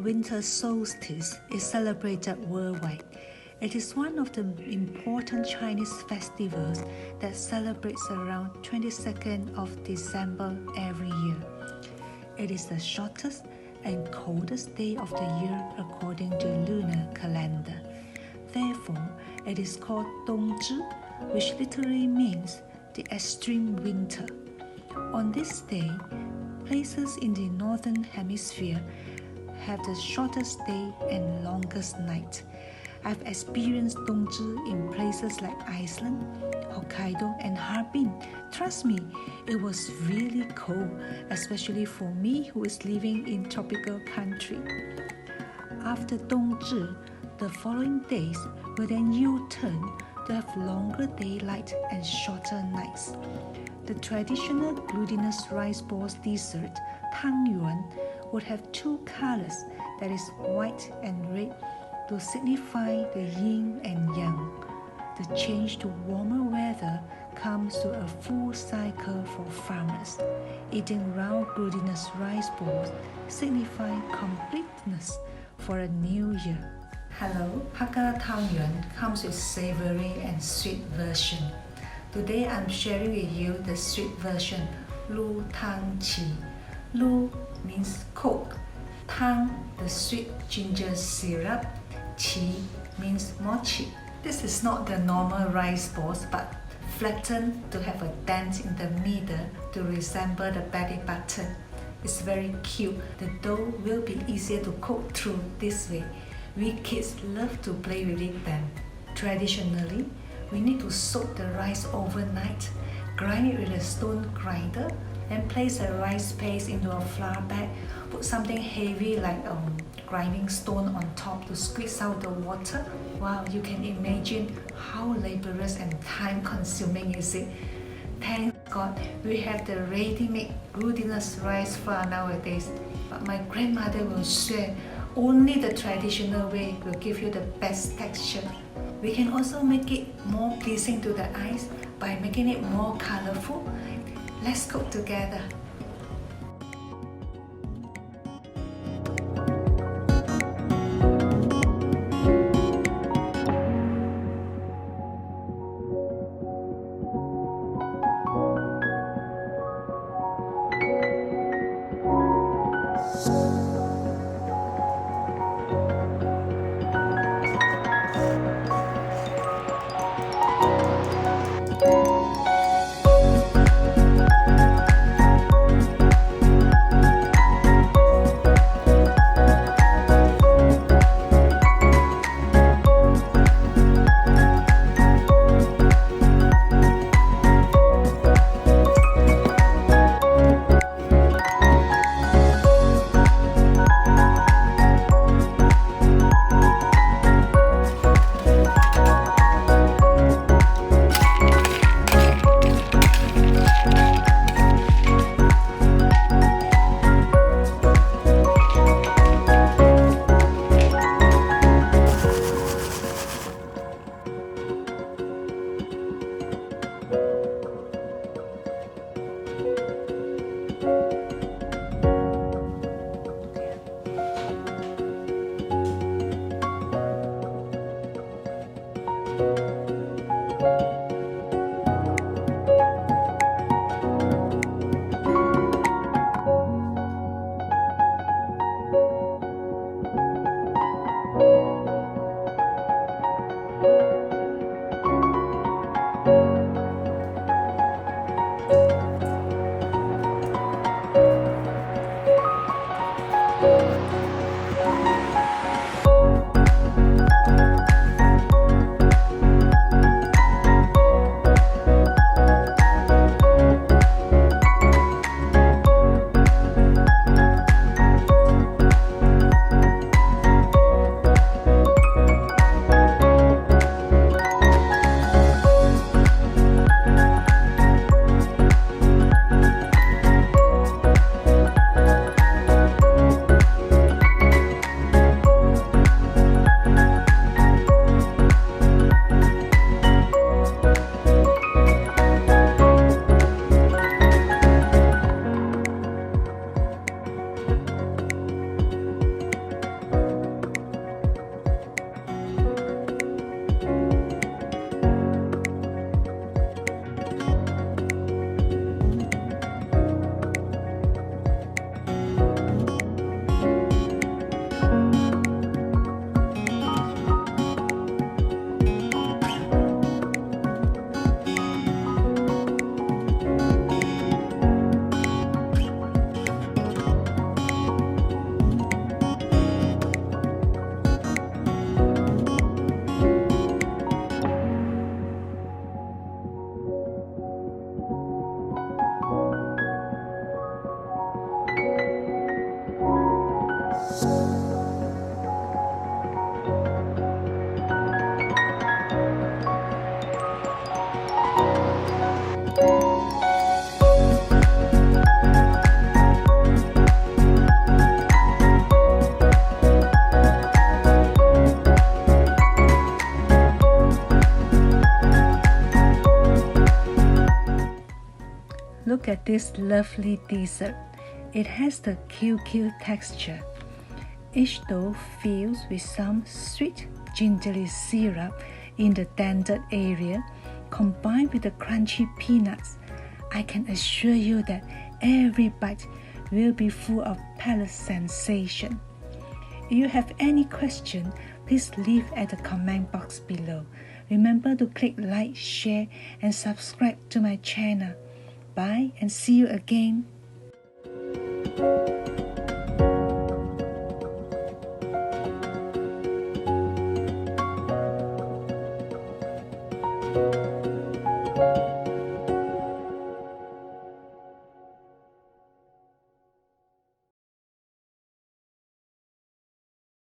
winter solstice is celebrated worldwide. It is one of the important Chinese festivals that celebrates around 22nd of December every year. It is the shortest and coldest day of the year according to lunar calendar. Therefore, it is called Dongju, which literally means the extreme winter. On this day, places in the northern hemisphere have the shortest day and longest night. I've experienced Dongju in places like Iceland, Hokkaido, and Harbin. Trust me, it was really cold, especially for me who is living in tropical country. After Dongju, the following days will then U-turn to have longer daylight and shorter nights. The traditional glutinous rice balls dessert, Tang Yuan, would have two colors, that is white and red, to signify the yin and yang. The change to warmer weather comes to a full cycle for farmers. Eating round glutinous rice balls signify completeness for a new year. Hello, Hakka Tang Yuan comes with savory and sweet version. Today I'm sharing with you the sweet version, Lu Tang Qi. Lu means cook, Tang the sweet ginger syrup, Qi means mochi. This is not the normal rice balls but flattened to have a dent in the middle to resemble the belly button. It's very cute. The dough will be easier to cook through this way. We kids love to play with it then. Traditionally, we need to soak the rice overnight, grind it with a stone grinder, and place the rice paste into a flour bag. Put something heavy like grinding stone on top to squeeze out the water. Wow, you can imagine how laborious and time-consuming is it. Thank God we have the ready-made glutinous rice flour nowadays. But my grandmother will swear only the traditional way will give you the best texture. We can also make it more pleasing to the eyes by making it more colorful. Let's cook together. look at this lovely dessert. It has the QQ texture. Each dough fills with some sweet gingery syrup in the dented area, combined with the crunchy peanuts. I can assure you that every bite will be full of palate sensation. If you have any question, please leave at the comment box below. Remember to click like, share, and subscribe to my channel. Bye and see you again.